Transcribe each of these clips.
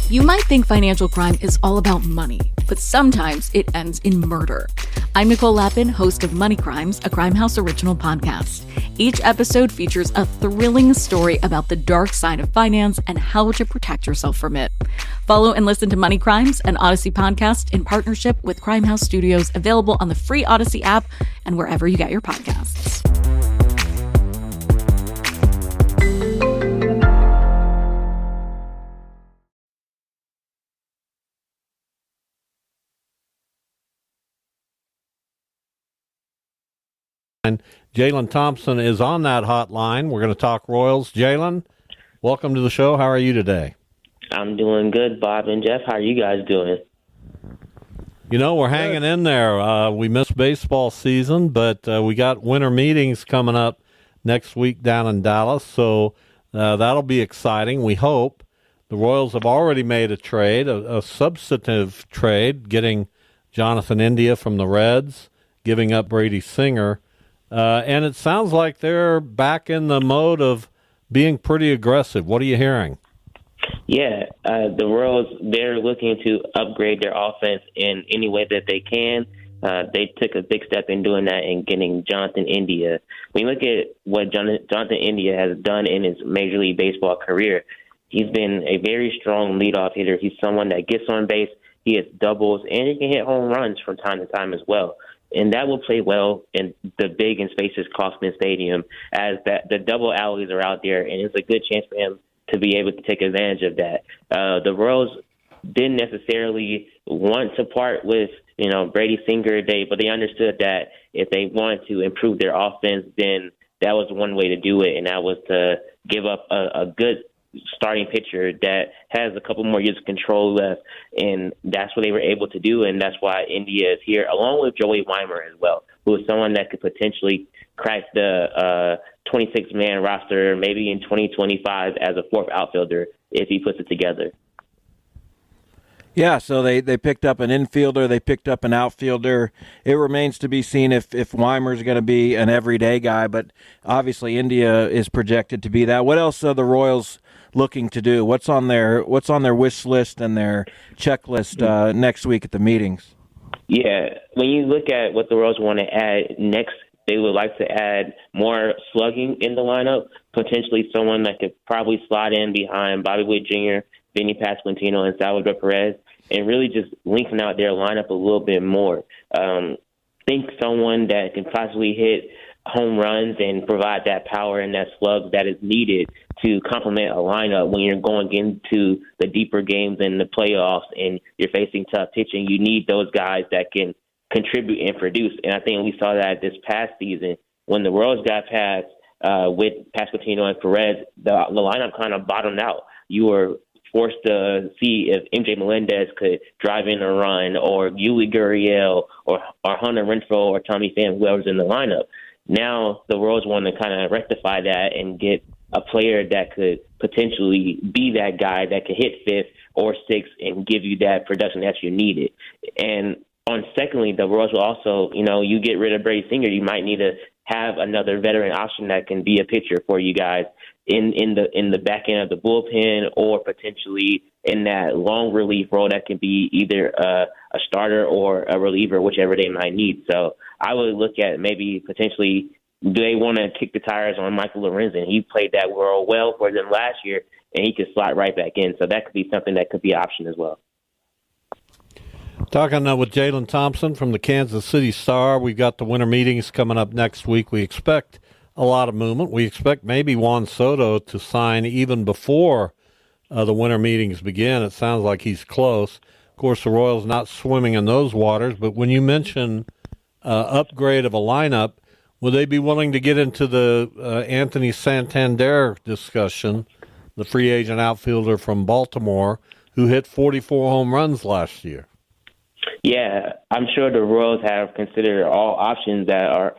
You might think financial crime is all about money, but sometimes it ends in murder. I'm Nicole Lappin, host of Money Crimes, a Crime House original podcast. Each episode features a thrilling story about the dark side of finance and how to protect yourself from it. Follow and listen to Money Crimes, an Odyssey podcast in partnership with Crime House Studios, available on the free Odyssey app and wherever you get your podcasts. Jaylon Thompson is on that hotline. We're going to talk Royals. Jaylon, welcome to the show. How are you today? I'm doing good, Bob and Jeff. How are you guys doing? You know, we're hanging in there. We missed baseball season, but we got winter meetings coming up next week down in Dallas, so that'll be exciting, we hope. The Royals have already made a trade, a substantive trade, getting Jonathan India from the Reds, giving up Brady Singer. And it sounds like they're back in the mode of being pretty aggressive. What are you hearing? Yeah, the Royals, they're looking to upgrade their offense in any way that they can. They took a big step in doing that and getting Jonathan India. When you look at what Jonathan India has done in his Major League Baseball career, he's been a very strong leadoff hitter. He's someone that gets on base, he hits doubles, and he can hit home runs from time to time as well. And that will play well in the big and spacious Kauffman Stadium, as that the double alleys are out there, and it's a good chance for him to be able to take advantage of that. The Royals didn't necessarily want to part with, Brady Singer, but they understood that if they wanted to improve their offense, then that was one way to do it, and that was to give up a good starting pitcher that has a couple more years of control left, and that's what they were able to do, and that's why India is here, along with Joey Weimer as well, who is someone that could potentially crack the 26-man roster maybe in 2025 as a fourth outfielder if he puts it together. Yeah, so they picked up an infielder, they picked up an outfielder. It remains to be seen if Weimer's going to be an everyday guy, but obviously India is projected to be that. What else are the Royals looking to do? What's on their wish list and their checklist next week at the meetings? Yeah, when you look at what the Royals want to add next, they would like to add more slugging in the lineup, potentially someone that could probably slot in behind Bobby Witt Jr., Vinny Pasquantino, and Salvador Perez, and really just lengthen out their lineup a little bit more. Think someone that can possibly hit home runs and provide that power and that slug that is needed to complement a lineup when you're going into the deeper games and the playoffs and you're facing tough pitching. You need those guys that can contribute and produce. And I think we saw that this past season when the Royals got past with Pasquantino and Perez, the lineup kind of bottomed out. You were forced to see if MJ Melendez could drive in a run, or Yuli Gurriel, or Hunter Renfroe, or Tommy Pham, whoever's in the lineup. Now the Royals want to kind of rectify that and get a player that could potentially be that guy that could hit fifth or sixth and give you that production that you needed. And secondly, the Royals will also, you get rid of Brady Singer, you might need to have another veteran option that can be a pitcher for you guys in the back end of the bullpen, or potentially in that long relief role that can be either a starter or a reliever, whichever they might need. So I would look at maybe potentially, do they want to kick the tires on Michael Lorenzen? He played that role well for them last year, and he could slot right back in. So that could be something that could be an option as well. Talking with Jaylon Thompson from the Kansas City Star. We've got the winter meetings coming up next week. We expect a lot of movement. We expect maybe Juan Soto to sign even before the winter meetings begin. It sounds like he's close. Of course, the Royals not swimming in those waters, but when you mention upgrade of a lineup, would they be willing to get into the Anthony Santander discussion, the free agent outfielder from Baltimore, who hit 44 home runs last year? Yeah, I'm sure the Royals have considered all options that are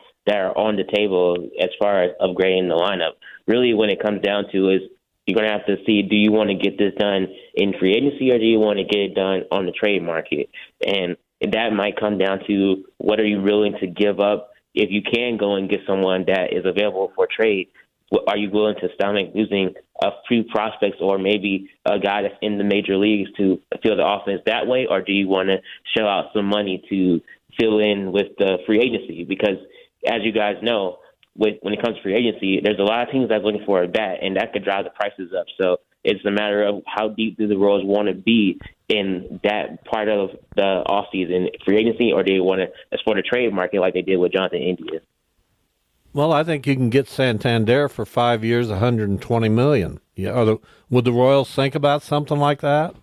on the table as far as upgrading the lineup. Really, when it comes down to is you're going to have to see, do you want to get this done in free agency or do you want to get it done on the trade market? And that might come down to what are you willing to give up if you can go and get someone that is available for trade. Are you willing to stomach losing a few prospects or maybe a guy that's in the major leagues to fill the offense that way, or do you want to shell out some money to fill in with the free agency? Because as you guys know, when it comes to free agency, there's a lot of teams that's looking for a bat, and that could drive the prices up. So it's a matter of how deep do the Royals want to be in that part of the offseason free agency, or do they want to exploit a trade market like they did with Jonathan India? Well, I think you can get Santander for 5 years, $120 million. Yeah, would the Royals think about something like that?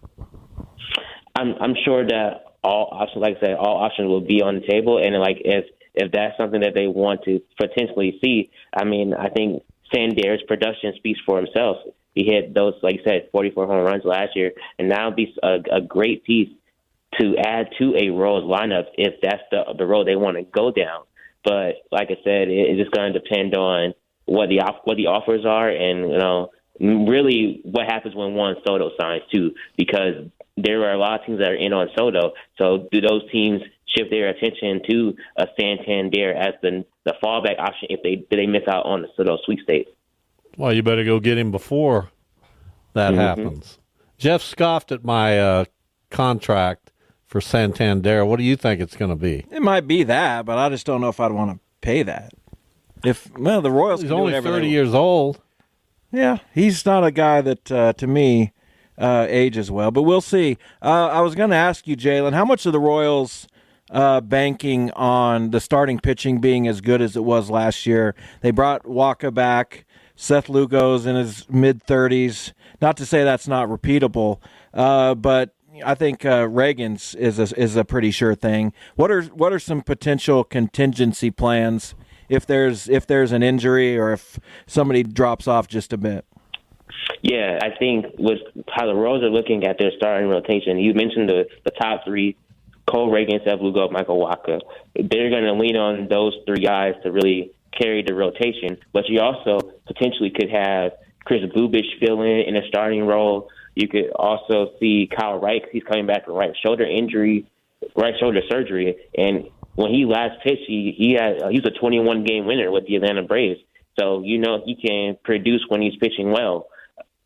I'm sure that all options, like I said, all options will be on the table, and like if that's something that they want to potentially see, I mean, I think Sander's production speaks for himself. He hit those, like you said, 44 home runs last year, and that would be a great piece to add to a Royals lineup if that's the road they want to go down. But like I said, it's just going to depend on what the offers are, and really what happens when Juan Soto signs too, because there are a lot of teams that are in on Soto. So do those teams shift their attention to a Santander as the fallback option if they miss out on the Soto sweepstakes? Well, you better go get him before that happens. Jeff scoffed at my contract for Santander. What do you think it's going to be? It might be that, but I just don't know if I'd want to pay that. The Royals. He's only 30 years old. Yeah, he's not a guy that, to me, ages well. But we'll see. I was going to ask you, Jaylon, how much of the Royals banking on the starting pitching being as good as it was last year? They brought Waka back. Seth Lugo's in his mid-30s. Not to say that's not repeatable, but I think Reagan's is a pretty sure thing. What are some potential contingency plans if there's an injury or if somebody drops off just a bit? Yeah, I think with how the Royals are looking at their starting rotation, you mentioned the top three: Cole, Reagan, Seth Lugo, Michael Wacha. They're going to lean on those three guys to really carry the rotation, but you also potentially could have Chris Bubich fill in a starting role. You could also see Kyle Wright, because he's coming back from right shoulder surgery, and when he last pitched, he was a 21-game winner with the Atlanta Braves. So he can produce when he's pitching well.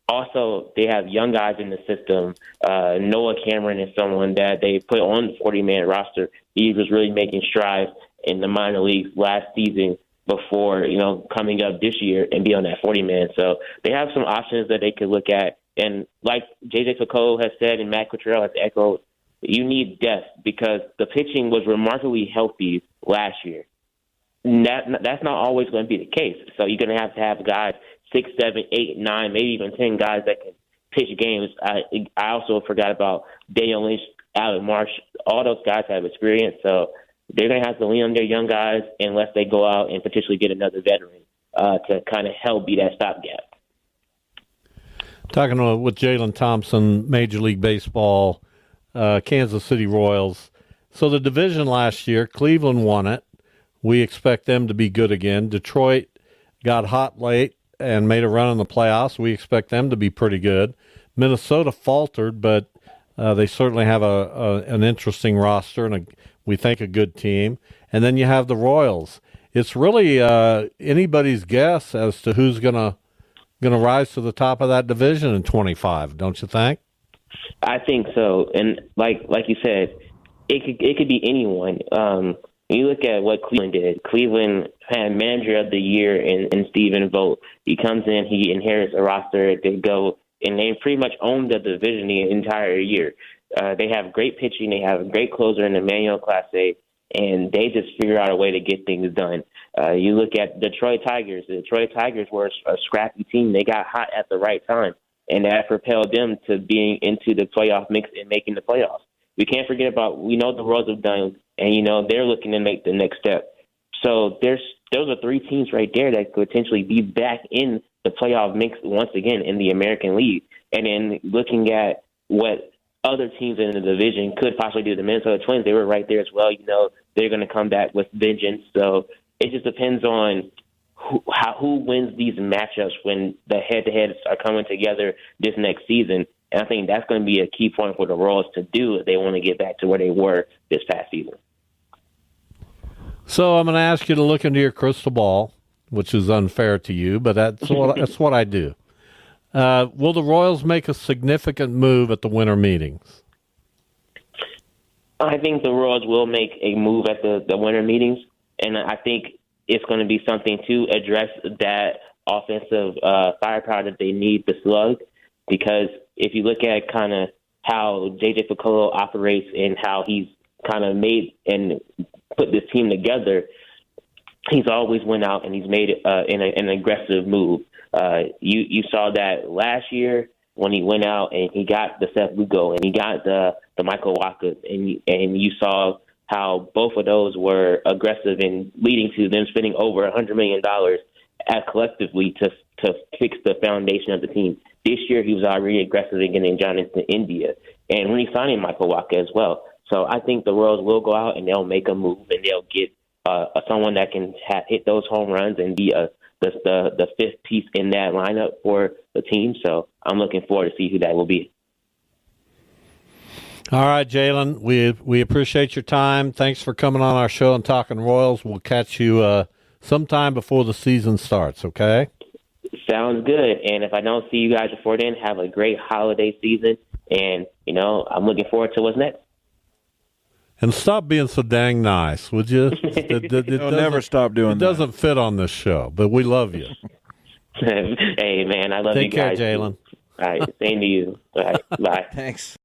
Also, they have young guys in the system. Noah Cameron is someone that they put on the 40-man roster. He was really making strides in the minor leagues last season before, coming up this year and be on that 40-man. So they have some options that they could look at. And like J.J. Foucault has said and Matt Quatrell has echoed, you need depth because the pitching was remarkably healthy last year. That's not always going to be the case. So you're going to have guys 6, 7, 8, 9, maybe even 10 guys that can pitch games. I also forgot about Daniel Lynch, Alec Marsh. All those guys have experience, so they're going to have to lean on their young guys unless they go out and potentially get another veteran to kind of help be that stopgap. Talking with Jaylon Thompson, Major League Baseball, Kansas City Royals. So the division last year, Cleveland won it. We expect them to be good again. Detroit got hot late and made a run in the playoffs. We expect them to be pretty good. Minnesota faltered, but they certainly have an interesting roster and we think a good team. And then you have the Royals. It's really anybody's guess as to who's going to rise to the top of that division in 25, don't you think? I think so. And like you said, it could be anyone. You look at what Cleveland did. Cleveland had manager of the year in Stephen Vogt. He comes in, he inherits a roster to go, and they pretty much own the division the entire year. They have great pitching. They have a great closer in Emmanuel Clase, and they just figure out a way to get things done. You look at Detroit Tigers. The Detroit Tigers were a scrappy team. They got hot at the right time, and that propelled them to being into the playoff mix and making the playoffs. We can't forget about, we know the Royals have done, and, they're looking to make the next step. So those are three teams right there that could potentially be back in the playoff mix once again in the American League. And then looking at what other teams in the division could possibly do, the Minnesota Twins, they were right there as well. They're going to come back with vengeance. So it just depends on who wins these matchups when the head-to-heads are coming together this next season. And I think that's going to be a key point for the Royals to do if they want to get back to where they were this past season. So I'm going to ask you to look into your crystal ball, which is unfair to you, but that's what I do. Will the Royals make a significant move at the winter meetings? I think the Royals will make a move at the winter meetings, and I think it's going to be something to address that offensive firepower that they need to slug. Because if you look at kind of how J.J. Picollo operates and how he's kind of made and put this team together, he's always went out and he's made an aggressive move. You saw that last year when he went out and he got the Seth Lugo and he got the Michael Wacha, and you saw how both of those were aggressive and leading to them spending over $100 million collectively to fix the foundation of the team. This year, he was already aggressive in getting Jonathan India and re-signing Michael Wacha as well. So I think the Royals will go out and they'll make a move and they'll get someone that can hit those home runs and be the fifth piece in that lineup for the team. So I'm looking forward to see who that will be. All right, Jaylon, we appreciate your time. Thanks for coming on our show and talking Royals. We'll catch you sometime before the season starts, okay? Sounds good. And if I don't see you guys before then, have a great holiday season. And, I'm looking forward to what's next. And stop being so dang nice, would you? You'll never stop doing that. It doesn't fit on this show, but we love you. Hey, man, I love you guys. Take care, Jaylon. All right, same to you. All right, bye. Thanks.